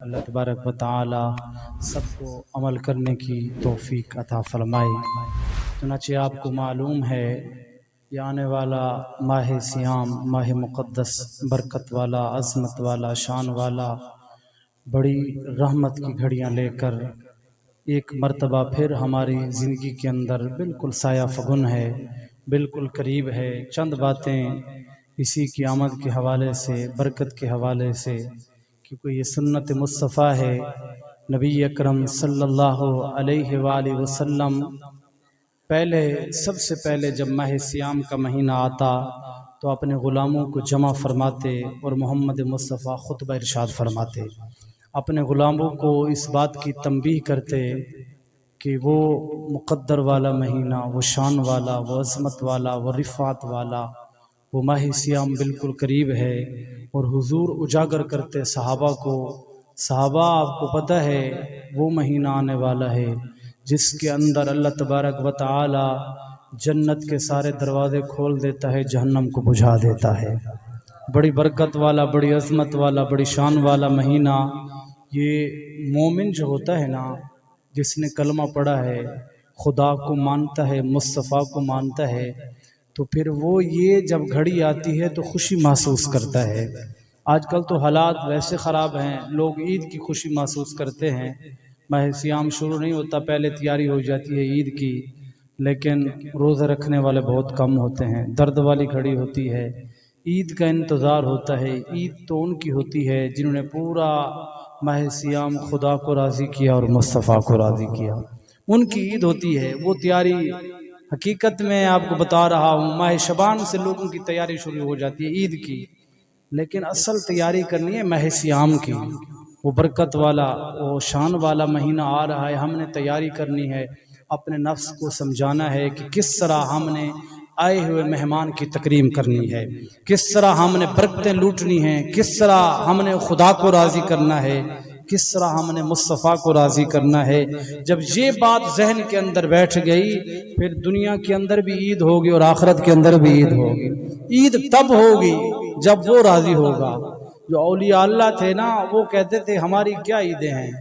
اللہ تبارک و تعالی سب کو عمل کرنے کی توفیق عطا فرمائے۔ چنانچہ آپ کو معلوم ہے یہ آنے والا ماہ سیام، ماہ مقدس، برکت والا، عظمت والا، شان والا، بڑی رحمت کی گھڑیاں لے کر ایک مرتبہ پھر ہماری زندگی کے اندر بالکل سایہ فگن ہے، بالکل قریب ہے۔ چند باتیں اسی کی آمد کے حوالے سے، برکت کے حوالے سے، کیونکہ یہ سنت مصطفیٰ ہے۔ نبی اکرم صلی اللہ علیہ وآلہ وسلم سب سے پہلے جب ماہ سیام کا مہینہ آتا تو اپنے غلاموں کو جمع فرماتے اور محمد مصطفیٰ خطبہ ارشاد فرماتے، اپنے غلاموں کو اس بات کی تنبیہ کرتے کہ وہ مقدر والا مہینہ، وہ شان والا، وہ عظمت والا، وہ رفعت والا، وہ ماہ سیام بالکل قریب ہے۔ اور حضور اجاگر کرتے صحابہ کو، صحابہ آپ کو پتہ ہے وہ مہینہ آنے والا ہے جس کے اندر اللہ تبارک و تعالی جنت کے سارے دروازے کھول دیتا ہے، جہنم کو بجھا دیتا ہے۔ بڑی برکت والا، بڑی عظمت والا، بڑی شان والا مہینہ۔ یہ مومن جو ہوتا ہے نا، جس نے کلمہ پڑھا ہے، خدا کو مانتا ہے، مصطفیٰ کو مانتا ہے، تو پھر وہ یہ جب گھڑی آتی ہے تو خوشی محسوس کرتا ہے۔ آج کل تو حالات ویسے خراب ہیں، لوگ عید کی خوشی محسوس کرتے ہیں، ماہ سیام شروع نہیں ہوتا پہلے تیاری ہو جاتی ہے عید کی، لیکن روزہ رکھنے والے بہت کم ہوتے ہیں۔ درد والی گھڑی ہوتی ہے، عید کا انتظار ہوتا ہے۔ عید تو ان کی ہوتی ہے جنہوں نے پورا ماہ سیام خدا کو راضی کیا اور مصطفیٰ کو راضی کیا، ان کی عید ہوتی ہے۔ وہ تیاری حقیقت میں آپ کو بتا رہا ہوں، ماہ شعبان سے لوگوں کی تیاری شروع ہو جاتی ہے عید کی، لیکن اصل تیاری کرنی ہے ماہ سیام کی۔ وہ برکت والا، وہ شان والا مہینہ آ رہا ہے، ہم نے تیاری کرنی ہے، اپنے نفس کو سمجھانا ہے کہ کس طرح ہم نے آئے ہوئے مہمان کی تکریم کرنی ہے، کس طرح ہم نے برکتیں لوٹنی ہیں، کس طرح ہم نے خدا کو راضی کرنا ہے، کس طرح ہم نے مصطفیٰ کو راضی کرنا ہے۔ جب یہ بات ذہن کے اندر بیٹھ گئی، پھر دنیا کے اندر بھی عید ہوگی اور آخرت کے اندر بھی عید ہوگی۔ عید تب ہوگی جب وہ راضی ہوگا۔ جو اولیاء اللہ تھے نا، وہ کہتے تھے ہماری کیا عیدیں ہیں،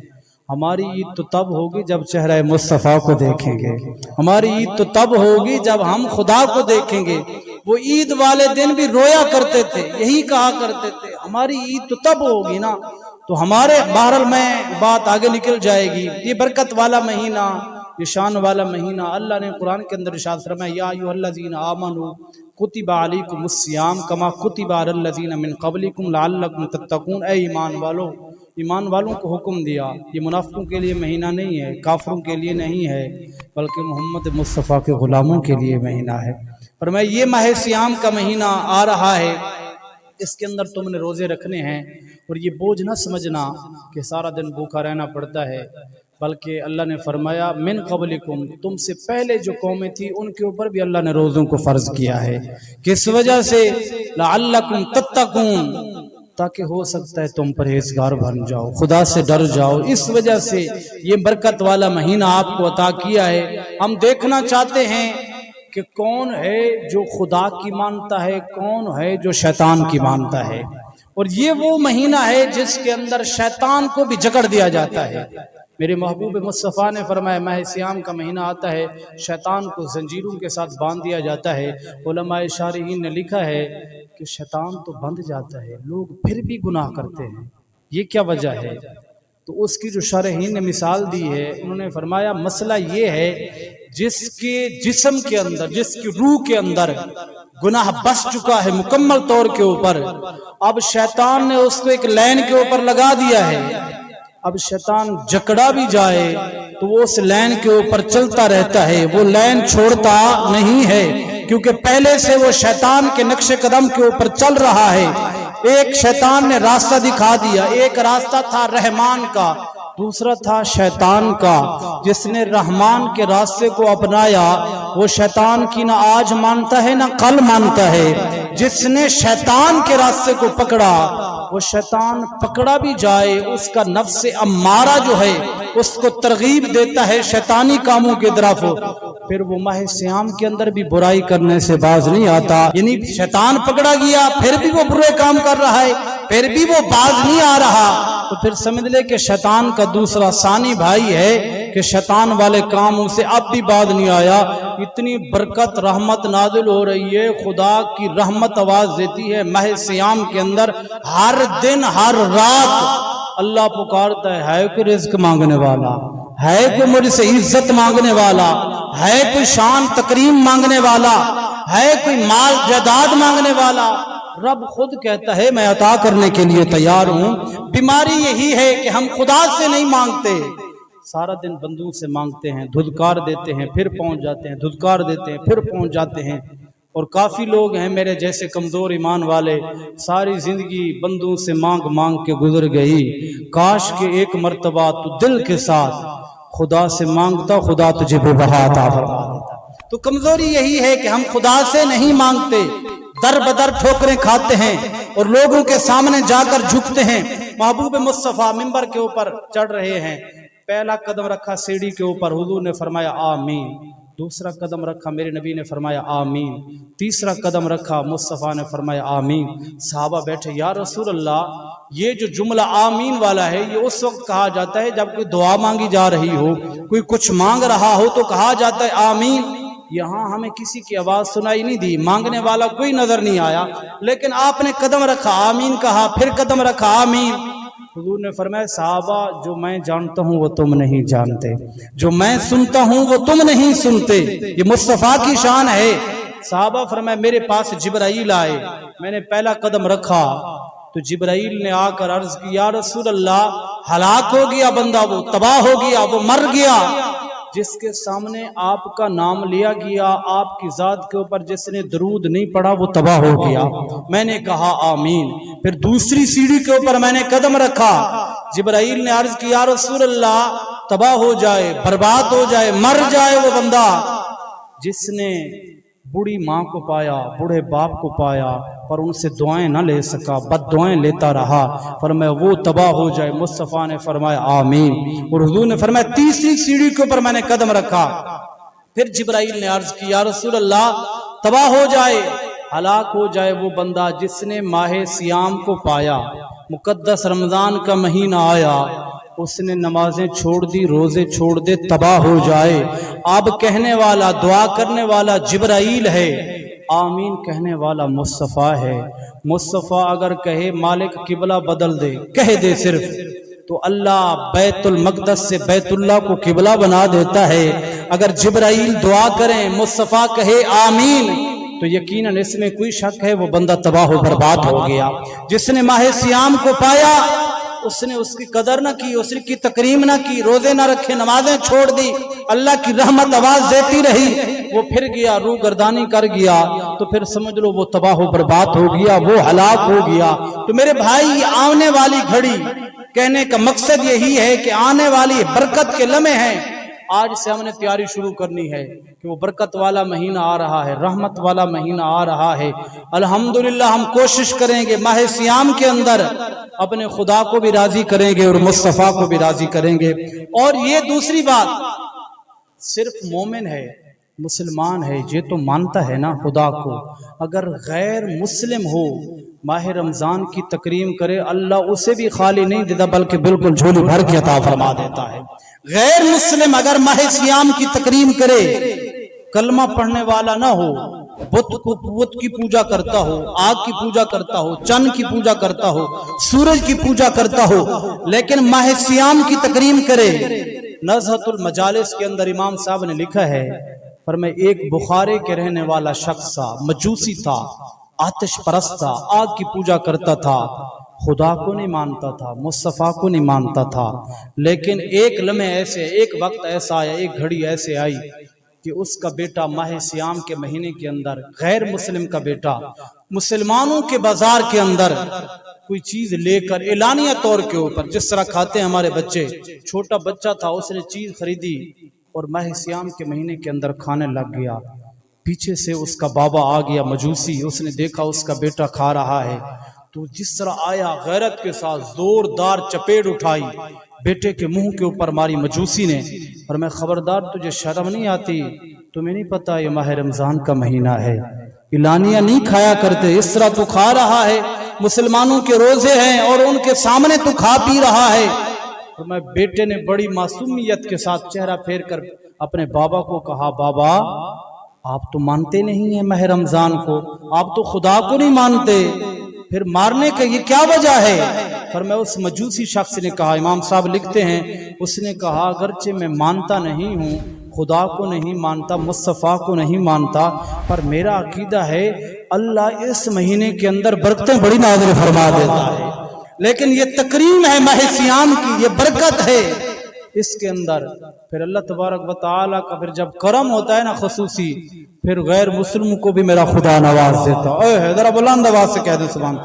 ہماری عید تو تب ہوگی جب چہرہ مصطفیٰ کو دیکھیں گے، ہماری عید تو تب ہوگی جب ہم خدا کو دیکھیں گے۔ وہ عید والے دن بھی رویا کرتے تھے، یہی کہا کرتے تھے ہماری عید تو تب ہوگی نا۔ تو ہمارے بہرحال میں بات آگے نکل جائے گی۔ یہ برکت والا مہینہ، یہ شان والا مہینہ، اللہ نے قرآن کے اندر ارشاد فرمایا یا ایھا الذین آمنوا کتب علیکم الصیام کما کتب علی الذین من قبلکم لعلکم تتقون۔ اے ایمان والوں کو حکم دیا، یہ منافقوں کے لیے مہینہ نہیں ہے، کافروں کے لیے نہیں ہے، بلکہ محمد مصطفیٰ کے غلاموں کے لیے مہینہ ہے۔ فرمایا یہ ماہ سیام کا مہینہ آ رہا ہے، اس کے اندر تم نے روزے رکھنے ہیں، اور یہ بوجھ نہ سمجھنا کہ سارا دن بھوکا رہنا پڑتا ہے، بلکہ اللہ نے فرمایا من قبلکم، تم سے پہلے جو قومیں تھی ان کے اوپر بھی اللہ نے روزوں کو فرض کیا ہے۔ کس وجہ سے؟ لعلکم تتقون، تاکہ ہو سکتا ہے تم پرہیزگار بن جاؤ، خدا سے ڈر جاؤ۔ اس وجہ سے یہ برکت والا مہینہ آپ کو عطا کیا ہے۔ ہم دیکھنا چاہتے ہیں کہ کون ہے جو خدا کی مانتا ہے، کون ہے جو شیطان کی مانتا ہے، اور یہ وہ مہینہ ہے جس کے اندر شیطان کو بھی جکڑ دیا جاتا ہے۔ میرے محبوب مصطفیٰ نے فرمایا ماہ سیام کا مہینہ آتا ہے، شیطان کو زنجیروں کے ساتھ باندھ دیا جاتا ہے۔ علماء شارحین نے لکھا ہے کہ شیطان تو بندھ جاتا ہے، لوگ پھر بھی گناہ کرتے ہیں، یہ کیا وجہ ہے؟ تو اس کی جو شارحین نے مثال دی ہے، انہوں نے فرمایا مسئلہ یہ ہے جس کے جسم کے اندر، جس کی روح کے اندر گناہ بس چکا ہے مکمل طور کے اوپر، اب شیطان نے اس کو ایک لین کے اوپر لگا دیا ہے، اب شیطان جکڑا بھی جائے تو وہ اس لین کے اوپر چلتا رہتا ہے، وہ لین چھوڑتا نہیں ہے، کیونکہ پہلے سے وہ شیطان کے نقش قدم کے اوپر چل رہا ہے۔ ایک شیطان نے راستہ دکھا دیا، ایک راستہ تھا رحمان کا، دوسرا تھا شیطان کا۔ جس نے رحمان کے راستے کو اپنایا وہ شیطان کی نہ آج مانتا ہے نہ کل مانتا ہے۔ جس نے شیطان کے راستے کو پکڑا، وہ شیطان پکڑا بھی جائے اس کا نفس امارہ جو ہے اس کو ترغیب دیتا ہے شیطانی کاموں کی طرف، پھر وہ ماہ سیام کے اندر بھی برائی کرنے سے باز نہیں آتا۔ یعنی شیطان پکڑا گیا، پھر بھی وہ برے کام کر رہا ہے، پھر بھی وہ باز نہیں آ رہا۔ تو پھر سمجھ لے کہ شیطان کا دوسرا ثانی بھائی ہے کہ شیطان والے کام ان سے اب بھی بعد نہیں آیا۔ اتنی برکت رحمت نازل ہو رہی ہے، خدا کی رحمت آواز دیتی ہے ماہ سیام کے اندر، ہر دن ہر رات اللہ پکارتا ہے کوئی رزق مانگنے والا ہے، کوئی مجھ سے عزت مانگنے والا ہے، کوئی شان تکریم مانگنے والا ہے، کوئی مال جائیداد مانگنے والا۔ رب خود کہتا ہے میں عطا کرنے کے لیے تیار ہوں۔ بیماری یہی ہے کہ ہم خدا سے نہیں مانگتے، سارا دن بندوں سے مانگتے ہیں، دھدکار دیتے ہیں پھر پہنچ جاتے ہیں، دھدکار دیتے ہیں پھر پہنچ جاتے ہیں۔ اور کافی لوگ ہیں میرے جیسے کمزور ایمان والے، ساری زندگی بندوں سے مانگ مانگ کے گزر گئی۔ کاش کہ ایک مرتبہ تو دل کے ساتھ خدا سے مانگتا، خدا تجھے بے بہا عطا فرما دیتا۔ تو کمزوری یہی ہے کہ ہم خدا سے نہیں مانگتے، در بدر ٹھوکریں کھاتے ہیں اور لوگوں کے سامنے جا کر جھکتے ہیں۔ محبوب مصطفیٰ منبر کے اوپر چڑھ رہے ہیں، پہلا قدم رکھا سیڑھی کے اوپر، حضور نے فرمایا آمین۔ دوسرا قدم رکھا میرے نبی نے فرمایا آمین۔ تیسرا قدم رکھا مصطفیٰ نے فرمایا آمین۔ صحابہ بیٹھے، یا رسول اللہ یہ جو جملہ آمین والا ہے یہ اس وقت کہا جاتا ہے جب کوئی دعا مانگی جا رہی ہو، کوئی کچھ مانگ رہا ہو تو کہا جاتا ہے آمین۔ یہاں ہمیں کسی کی آواز سنائی نہیں دی، مانگنے والا کوئی نظر نہیں آیا، لیکن آپ نے قدم رکھا آمین کہا، پھر قدم رکھا آمین۔ حضور نے فرمایا صحابہ جو میں جانتا ہوں وہ تم نہیں جانتے، جو میں سنتا ہوں وہ تم نہیں سنتے، یہ مصطفیٰ کی شان ہے۔ صحابہ فرمایا میرے پاس جبرائیل آئے، میں نے پہلا قدم رکھا تو جبرائیل نے آ کر عرض کی یا رسول اللہ ہلاک ہو گیا بندہ، وہ تباہ ہو گیا، وہ مر گیا جس کے سامنے آپ کا نام لیا گیا، آپ کی ذات کے اوپر جس نے درود نہیں پڑھا وہ تباہ ہو گیا۔ میں نے کہا آمین۔ پھر دوسری سیڑھی کے اوپر میں نے قدم رکھا، جبرائیل نے عرض کی یا رسول اللہ تباہ ہو جائے، برباد ہو جائے، مر جائے وہ بندہ جس نے بوڑھی ماں کو پایا، بوڑھے باپ کو پایا پر ان سے دعائیں نہ لے سکا، بد دعائیں لیتا رہا، فرمایا وہ تباہ ہو جائے۔ مصطفیٰ نے فرمایا آمین۔ اور حضور نے فرمایا تیسری سیڑھی کے اوپر میں نے قدم رکھا، پھر جبرائیل نے عرض کی یا رسول اللہ تباہ ہو جائے، ہلاک ہو جائے وہ بندہ جس نے ماہ سیام کو پایا، مقدس رمضان کا مہینہ آیا، اس نے نمازیں چھوڑ دی، روزے چھوڑ دے، تباہ ہو جائے۔ اب کہنے والا دعا کرنے والا جبرائیل ہے، آمین کہنے والا مصطفیٰ ہے۔ مصطفیٰ اگر کہے مالک قبلہ بدل دے، کہہ دے صرف، تو اللہ بیت المقدس سے بیت اللہ کو قبلہ بنا دیتا ہے۔ اگر جبرائیل دعا کریں مصطفیٰ کہے آمین تو یقیناً اس میں کوئی شک ہے وہ بندہ تباہ و برباد ہو گیا۔ جس نے ماہ سیام کو پایا اس نے اس کی قدر نہ کی، اس کی تکریم نہ کی، روزے نہ رکھے، نمازیں چھوڑ دی، اللہ کی رحمت آواز دیتی رہی، وہ پھر گیا، روح گردانی کر گیا، تو پھر سمجھ لو وہ تباہ و برباد ہو گیا، وہ ہلاک ہو گیا۔ تو میرے بھائی آنے والی گھڑی، کہنے کا مقصد یہی ہے کہ آنے والی برکت کے لمحے ہیں، آج سے ہم نے تیاری شروع کرنی ہے کہ وہ برکت والا مہینہ آ رہا ہے، رحمت والا مہینہ آ رہا ہے۔ الحمدللہ ہم کوشش کریں گے ماہ سیام کے اندر اپنے خدا کو بھی راضی کریں گے اور مصطفیٰ کو بھی راضی کریں گے۔ اور یہ دوسری بات، صرف مومن ہے، مسلمان ہے، یہ تو مانتا ہے نا خدا کو، اگر غیر مسلم ہو ماہ رمضان کی تکریم کرے، اللہ اسے بھی خالی نہیں دیتا بلکہ بالکل جھولی بھر کے عطا فرما دیتا ہے۔ غیر مسلم اگر ماہ سیام کی تکریم کرے، کلمہ پڑھنے والا نہ ہو، بت کی پوجا کرتا ہو، آگ کی پوجا کرتا ہو، چند کی پوجا کرتا ہو، سورج کی پوجا کرتا ہو، لیکن ماہ سیام کی تکریم کرے، نزہۃ المجالس کے اندر امام صاحب نے لکھا ہے، پر میں ایک بخارے کے رہنے والا شخص تھا، مجوسی تھا، آتش پرست تھا، آگ کی پوجا کرتا تھا، خدا کو نہیں مانتا تھا، مصطفیٰ کو نہیں مانتا تھا، لیکن ایک لمحے ایسے، ایک وقت ایسا آیا، ایک گھڑی ایسے آئی کہ اس کا بیٹا ماہ سیام کے مہینے کے اندر، غیر مسلم کا بیٹا مسلمانوں کے بازار کے اندر کوئی چیز لے کر اعلانیہ طور کے اوپر، جس طرح کھاتے ہیں ہمارے بچے، چھوٹا بچہ تھا، اس نے چیز خریدی اور ماہ سیام کے مہینے کے اندر کھانے لگ گیا۔ پیچھے سے اس کا بابا آ گیا مجوسی، اس نے دیکھا اس کا بیٹا کھا رہا ہے، تو جس طرح آیا غیرت کے ساتھ زوردار چپیڑ اٹھائی، بیٹے کے منہ کے اوپر ماری مجوسی نے، اور میں خبردار تجھے شرم نہیں آتی، تمہیں نہیں پتا یہ ماہ رمضان کا مہینہ ہے، اعلانیہ نہیں کھایا کرتے، اس طرح تو کھا رہا ہے، مسلمانوں کے روزے ہیں اور ان کے سامنے تو کھا پی رہا ہے۔ تو میں بیٹے نے بڑی معصومیت کے ساتھ چہرہ پھیر کر اپنے بابا کو کہا، بابا آپ تو مانتے نہیں ہیں ماہ رمضان کو، آپ تو خدا کو نہیں مانتے، پھر مارنے کا یہ کیا وجہ ہے؟ پر میں اس مجوسی شخص نے کہا، امام صاحب لکھتے ہیں، اس نے کہا اگرچہ میں مانتا نہیں ہوں، خدا کو نہیں مانتا، مصطفیٰ کو نہیں مانتا، پر میرا عقیدہ ہے اللہ اس مہینے کے اندر برکتیں بڑی نازل فرما دیتا ہے، لیکن یہ تکریم ہے ماہ صیام کی، یہ برکت ہے اس کے اندر۔ پھر اللہ تبارک و تعالیٰ کا پھر جب کرم ہوتا ہے نا خصوصی، پھر غیر مسلم کو بھی میرا خدا نواز دیتا۔ اے ذرا بلند آواز سے کہہ دیں سبحان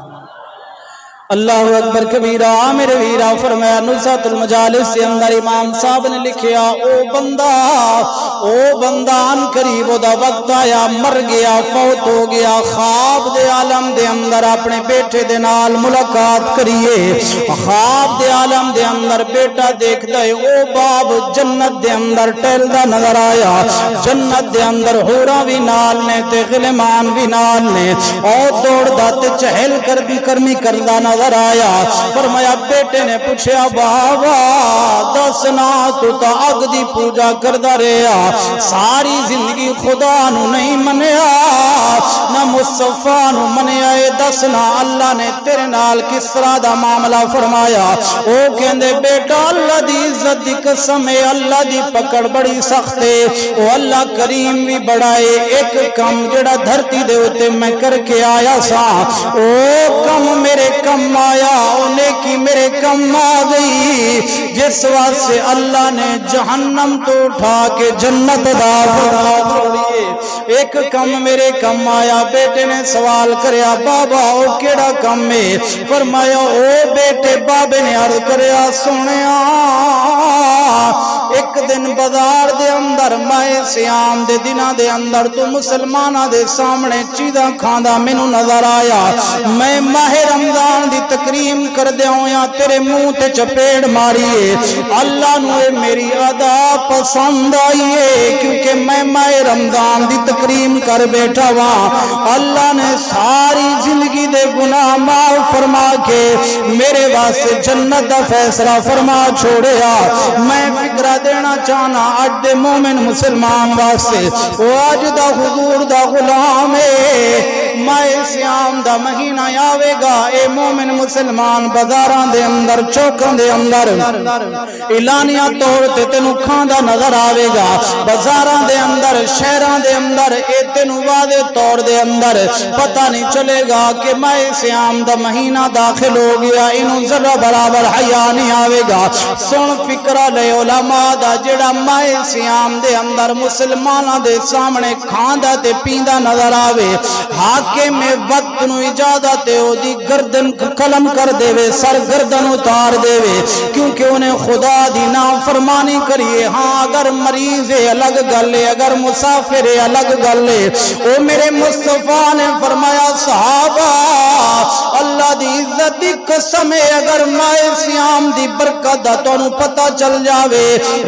اللہ اکبر کبیرہ۔ عامر ویرہ فرمایا نزہت المجالس کے اندر امام صاحب نے لکھیا، او بندہ ان قریب دا وقت آیا، مر گیا، فوت ہو گیا، خواب دے عالم دے اندر اپنے بیٹے دے نال ملاقات کریے، خواب دے عالم دے اندر بیٹا دیکھ دے، او باب جنت دے اندر ٹہلدا نظر آیا، جنت دے اندر حوراں بھی نال نے تے غلمان بھی نال نے، او دوڑدا تے چہل کر بھی کرمی کردا نظر آیا۔ فرمایا بیٹے نے پوچھا، بابا دسنا تو تا اگ دی پوجا کردا رہیا، ساری زندگی خدا نو نہیں منیا نہ مصطفیٰ نو منیا، اے دسنا اللہ نے تیرے نال کس طرح دا معاملہ فرمایا؟ او کہندے بیٹا اللہ دی عزت دی قسم ہے، اللہ دی پکڑ بڑی سخت ہے، او اللہ کریم بھی بڑا ہے، ایک کم جڑا دھرتی دے ہوتے میں کر کے آیا سا، او کم میرے کم آیا، او نیکی میرے کم آ گئی، جس واسطے اللہ نے جہنم تو اٹھا کے جنت دا فرما چھوڑیے، ایک کم میرے کم آیا۔ بیٹے نے سوال کریا، بابا او کیڑا کم ہے؟ فرمایا او بیٹے بابے نے عرض کریا، سنیا ایک دن بازار دے اندر ماہ صیام دے دنہ دے اندر تو مسلمانہ دے سامنے چیزاں کھاندا مینوں نظر آیا، میں ماہ رمضان دی تکریم کر دے ہوں یا تیرے منہ تے چپیڑ ماریے، اللہ نو میری ادا پسند آئیے، کیونکہ میں ماہ رمضان دی تکریم کر بیٹھا وہاں، اللہ نے ساری زندگی دے گناہ معاف فرما کے میرے واسطے جنت دا فیصلہ فرما چھوڑیا۔ میں فکرہ دینا چاہنا اڈ مومن مسلمان واسطے، وہ آج دا حضور دا غلام ہے، ماہ صیام دا مہینہ آوے گا، اے مومن مسلمان بازاراں دے اندر چوکاں دے اندر اعلانیہ طور تے تینوں کھاندا نظر آوے گا، بازاراں دے اندر شہراں دے اندر اے تینوں واضح طور دے اندر پتہ نہیں چلے گا کہ ماہ صیام دا مہینہ داخل ہو گیا، انہوں ذرہ برابر حیا نہیں آوے گا۔ سن فکرہ لے علماء دا جڑا ماہ صیام دے اندر مسلمانہ دے سامنے کھاندا تے پیندا نظر آوے، حاکم وقت نو اجازت ہے او دی گردن قلم کر دے وے، سر گردن اتار دے وے، کیونکہ انہیں خدا دی نافرمانی کریے۔ ہاں اگر مریض ہے الگ گل ہے، اگر مسافر ہے الگ گل ہے۔ او میرے مصطفیٰ نے فرمایا صحابہ اللہ دی عزت دی قسم ہے، اگر ماہ صیام دی برکت دا تانوں پتہ چل جاوے،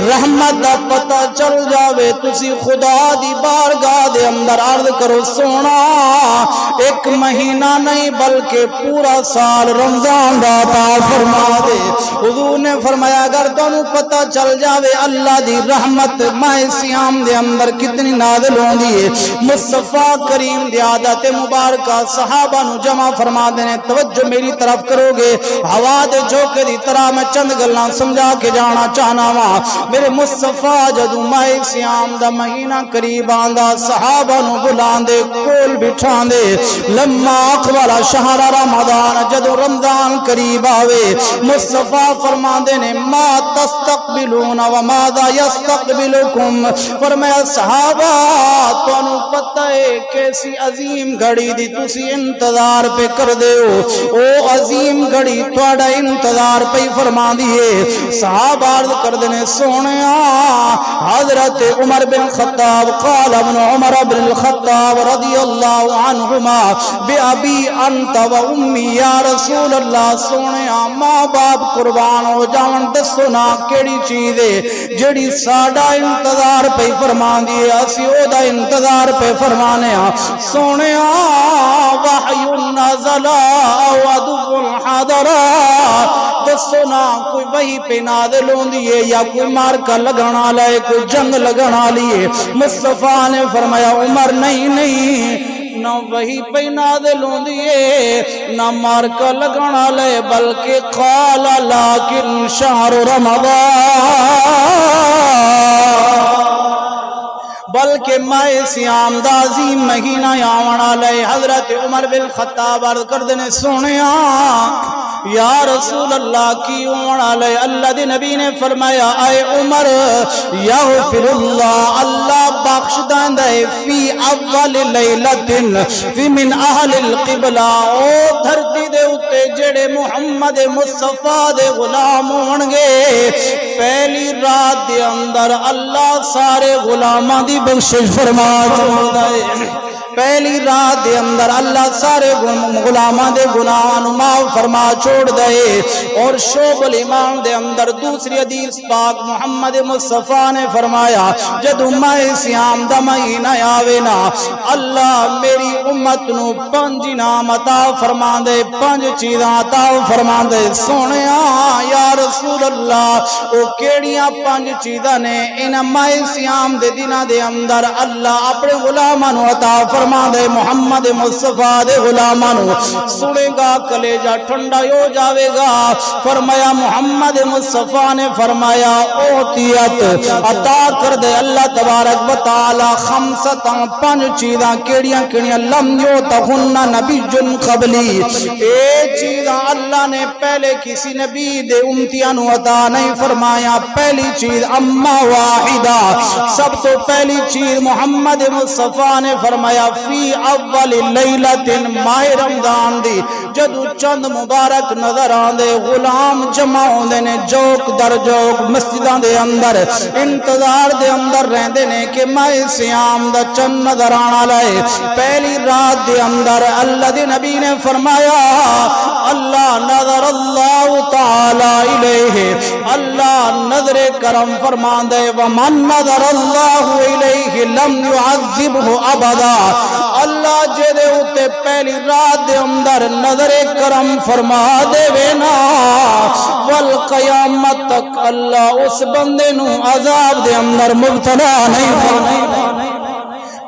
رحمت دا پتہ چل جاوے، تسی خدا دی بارگاہ دے اندر عرض کرو، سونا ایک مہینہ نہیں بلکہ پورا سال رمضان دا عطا فرما دے۔ حضور نے فرمایا اگر تانوں پتہ چل جاوے اللہ دی رحمت ماہ صیام دے اندر کتنی نازل ہوندی ہے، مصطفیٰ کریم دی عادت مبارکہ صحابہ نو جمع فرما دینے، توجہ میری طرف کرو گے، ہوا دے جھونکے دی طرح میں چند گلاں سمجھا کے جانا چاہنا وا۔ میرے مصطفیٰ جدوں ماہ صیام دا مہینہ قریب آندا صحابہ نو بلاندے کول بٹھاندے، لما اقبل شہر رمضان جدوں رمضان قریب آوے مصطفیٰ فرماندے نے ما تستقبلون وماذا یستقبلکم، فرمایا صحابہ تانوں پتہ ہے کیسی عظیم گھڑی دی تسی انتظار پہ کر دے ہو، او عظیم گھڑی تواڈا انتظار پہ فرما دیے۔ صحابہ عرض کر دینے سونیا حضرت عمر بن خطاب قال ابن عمر بن الخطاب رضی اللہ عنہما بے ابی انت و امی یا رسول اللہ، سونیا ماں باپ قربان ہو جاون دسو نا کیڑی چیز ہے جڑی ساڈا انتظار پہ فرما دیے، اسی او دا انتظار پہ فرمانے ہاں۔ سونیا وحی نزلا او عدو حاضر، دسو نا کوئی وحی پہ نازل ہوندی ہے یا کوئی مارکا لگنا لائے، کوئی جنگ لگنا لیے؟ مصطفیٰ نے فرمایا عمر نہیں نہیں، نہ وہی پہ نازل ہوندی ہے نہ مارکا لگنا لے، بلکہ قال لیکن شہر رمضان، بلکہ ماہ سیام دا عظیم مہینہ آونا لے۔ حضرت عمر بن خطاب عرض کردے نے سنیا یا رسول اللہ کی آونا لے؟ اللہ دے نبی نے فرمایا اے عمر یغفر اللہ، اللہ بخش دے فی اول لیلت فی من اہل القبلہ، او دھرتی دے اتے جڑے محمد مصطفیٰ دے غلام ہونگے پہلی رات دے اندر اللہ سارے غلاماں دی بخشش فرما چھوڑ دے، پہلی رات دے اندر اللہ سارے غلاماں دے گناہاں نو معاف فرما چھوڑ دے۔ اور شعب الایمان دے اندر دوسری حدیث پاک محمد مصطفیٰ نے فرمایا جدو ماہ سیام دا مہینہ آوے نا، اللہ میری امت نو 5 انعام عطا فرما دے، 5 چیزاں عطا فرما دے۔ سونیا یا رسول اللہ او کیڑیاں 5 چیزاں نے؟ انہاں ماہ سیام دے دناں دے اندر اللہ اپنے غلاماں نو عطا فرما دے، محمد مصطفیٰ دے غلاماں نو۔ سنے گا کلیجہ ٹھنڈا ہو جاوے گا۔ فرمایا محمد مصطفیٰ نے فرمایا اوتیت عطا کر دے اللہ تبارک و تعالی 5 چیزاں کیڑیاں کیڑیاں لم یعطہن نبی قبلی، اے چیزاں اللہ نے پہلے کسی نبی دے امتیاں نو عطا نہیں فرمایا۔ پہلی چیز اما واحدہ، سب تو پہلی چیز محمد مصطفیٰ نے فرمایا فی اول لیلت، ماہ رمضان دی جدو چند مبارک نظر آندے غلام جمع ہوندے نے جوک در جوک مسجداں دے اندر، انتظار دے اندر رہندے نے کہ ماہ سیام دا چند نظر آنا لائے۔ پہلی رات دے اندر اللہ دے نبی نے فرمایا اللہ نظر اللہ تعالی الیہ، اللہ نظر کرم فرمان دے، ومن نظر اللہ الیہ لم يعذبہ ابدا، اللہ جے دے اتے پہلی رات دے اندر نظر کرم فرما دے وینا والقیامت تک اللہ اس بندے نو عذاب دے اندر مبتلا نہیں فرمائے۔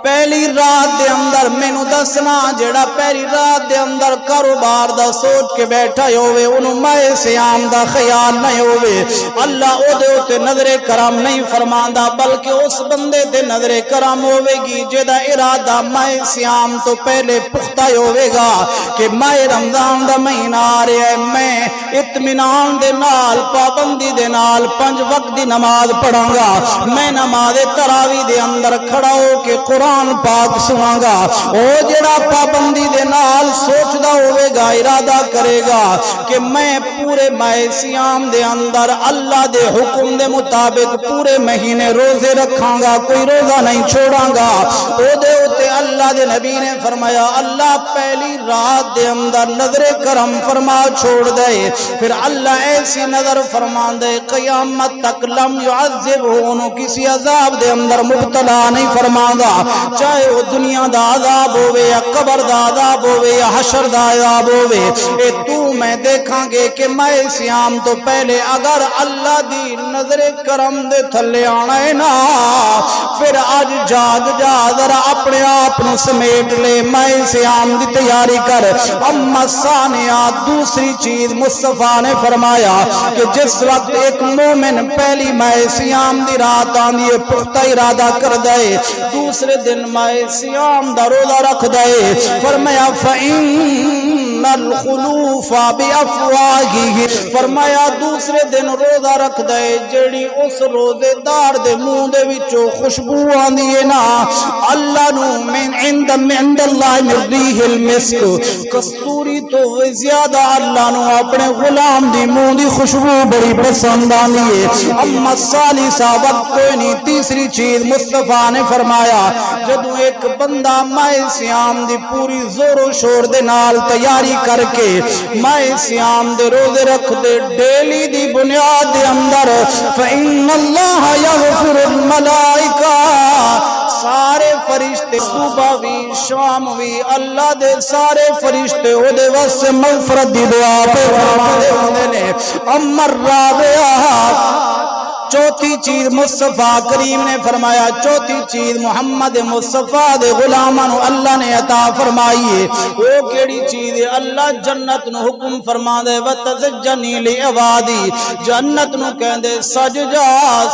پہلی رات دے اندر مینوں دسنا جڑا پہلی رات دے اندر کاروبار دا سوچ کے بیٹھا ہوئے انہوں ماہ سیام دا خیال نہیں ہوئے، اللہ او دے اتے نظر کرم نہیں فرماندا، بلکہ اس بندے دے نظر کرم ہوئے گی جدا ارادہ ماہ سیام تو پہلے پختہ ہوئے گا کہ ماہ رمضان دا مہینہ آ رہا ہے، میں اطمینان دے نال پابندی دے نال 5 وقت دی نماز پڑھاں گا، میں نماز تراویح دے اندر کھڑا ہو کے قرآن پاک سناں گا۔ او جڑا پابندی دے نال سوچدا ہوئے گا ارادہ کرے گا کہ میں پورے ماہ سیام دے اندر اللہ دے حکم دے مطابق پورے مہینے روزے رکھاں گا، کوئی روزہ نہیں چھوڑاں گا، او دے اتے اللہ دے نبی نے فرمایا اللہ پہلی رات دے اندر نظر کرم فرما چھوڑ دے، پھر اللہ ایسی نظر فرما دے قیامت تک لم يعذب، انہوں کسی عذاب دے اندر مبتلا نہیں فرماندا، چاہے وہ دنیا دا عذاب ہوئے یا قبر دا عذاب ہوئے یا حشر دا عذاب ہوئے، اے تو میں دیکھاں گے کہ ماہ سیام تو پہلے اگر اللہ دی نظر کرم دے تھلے آنا ہے نا، پھر آج جاگ جا ذرا اپنے آپ نو سمیٹ لے، ماہ سیام دی تیاری کر۔ اما ثانیہ دوسری چیز مصطفیٰ نے فرمایا کہ جس وقت ایک مومن پہلی ماہ سیام دی رات آندی ہے پختہ ارادہ کر دے، دوسرے دن ماہ سیام دا روزہ رکھ دے، فرمایا فَإِنَّ الْخُلُوفَ بِأَفْوَاهِهِ، فرمایا دوسرے دن روزہ رکھ دے جڑی اس روزے دار دے منہ دے وچوں خوشبو آندی ہے نا، اللہ نو من عند اللہ مردیہ المسک، کستوری تو زیادہ اللہ نو اپنے غلام دی منہ دی خوشبو بڑی پسند آندی ہے۔ اما ثالثہ وقت کوئی نہیں، تیسری چیز مصطفیٰ نے فرمایا جدو ایک بندہ ماہ سیام دی پوری زور و شور دے نال تیاری کر کے ماہ سیام دے روزے رکھ دے ڈیلی دی بنیاد دے اندر فإن اللہ یغفر الملائکہ، سارے فرشتے صبح بھی شام بھی اللہ دے سارے فرشتے او دے واسطے مغفرت دی دعا پہ فرماندے ہوندے نے امر رابعہ چوتھی چیز مصطفیٰ کریم نے فرمایا چوتھی چیز محمد مصطفیٰ دے غلاماں اللہ نے عطا فرمائی ہے وہ کیڑی چیز ہے اللہ جنت نو حکم فرما دے وتزجنی لعبادی جنت نو کہندے سج جا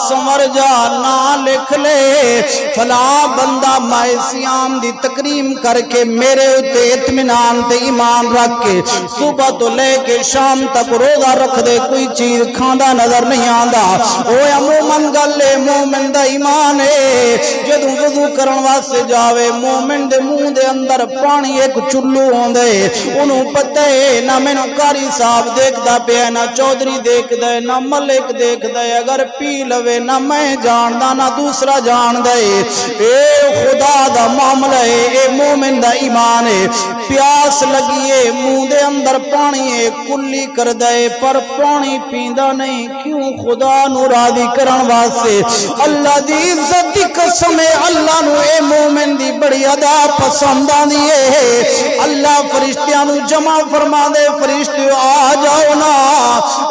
سمر جا نا لکھ لے فلاں بندہ ماہ سیام دی تکریم کر کے میرے اتے اطمینان تے ایمان رکھ کے صبح تو لے کے شام تک روزہ رکھ دے کوئی چیز کھاندا نظر نہیں آندا مومن گلے مومن دا ایمان ہے جدوں وضو کرن واسطے جاوے مومن دے منہ دے اندر پانی ایک چلو ہوندے انہوں پتہ ہے نہ مینوں قاری صاحب دیکھدا پیا نہ چودھری دیکھدا ہے نہ ملک دیکھدا ہے اگر پی لوے نہ میں جاندا نہ دوسرا جاندا ہے اے خدا دا معاملہ ہے اے مومن دا ایمان ہے پیاس لگیے منہ دے اندر پانی ہے کلی کر دے پر پانی پیندا نہیں کیوں خدا نو راضی کرن واسطے اللہ دی عزت دی قسم ہے اللہ نو اے مومن دی بڑی ادا پسند آندی ہے اللہ فرشتیاں نو جمع فرما دے فرشتے آ جاؤ نا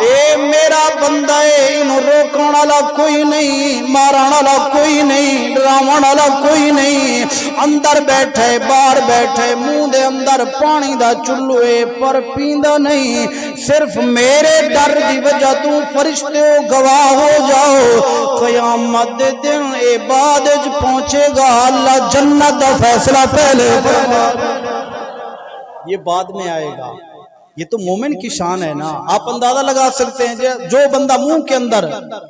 اے میرا بندہ ہے انہوں روکن والا کوئی نہیں مارن والا کوئی نہیں ڈراون والا کوئی نہیں اندر بیٹھے باہر بیٹھے منہ دے اندر پانی دا چلو ہے پر پیندا نہیں صرف میرے ڈر دی وجہ تو فرشتے گواہ ہو جاؤ قیامت دے دن اے بعد وچ پہنچے گا اللہ جنت دا فیصلہ پہلے یہ بعد میں آئے گا یہ تو مومن کی شان ہے نا آپ اندازہ لگا سکتے ہیں جو بندہ منہ کے اندر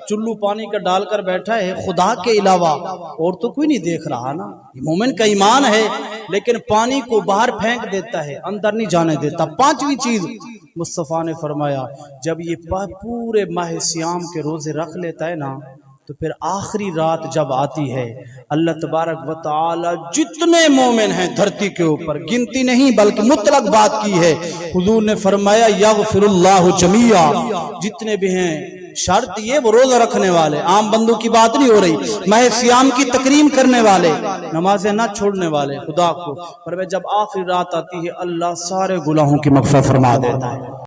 چلو پانی کا ڈال کر بیٹھا ہے خدا کے علاوہ اور تو کوئی نہیں دیکھ رہا نا یہ مومن کا ایمان ہے لیکن پانی کو باہر پھینک دیتا ہے اندر نہیں جانے دیتا پانچویں چیز مصطفیٰ نے فرمایا جب یہ پورے ماہ سیام کے روزے رکھ لیتا ہے نا تو پھر آخری رات جب آتی ہے اللہ تبارک و تعالی جتنے مومن ہیں دھرتی کے اوپر گنتی نہیں بلکہ مطلق بات کی ہے حضور نے فرمایا یغفر اللہ جمیعا جتنے بھی ہیں شرط یہ وہ روزہ رکھنے والے عام بندوں کی بات نہیں ہو رہی ماہ سیام کی تکریم کرنے والے نمازیں نہ چھوڑنے والے خدا کو پر جب آخری رات آتی ہے اللہ سارے گناہوں کی مغفرت فرما دیتا ہے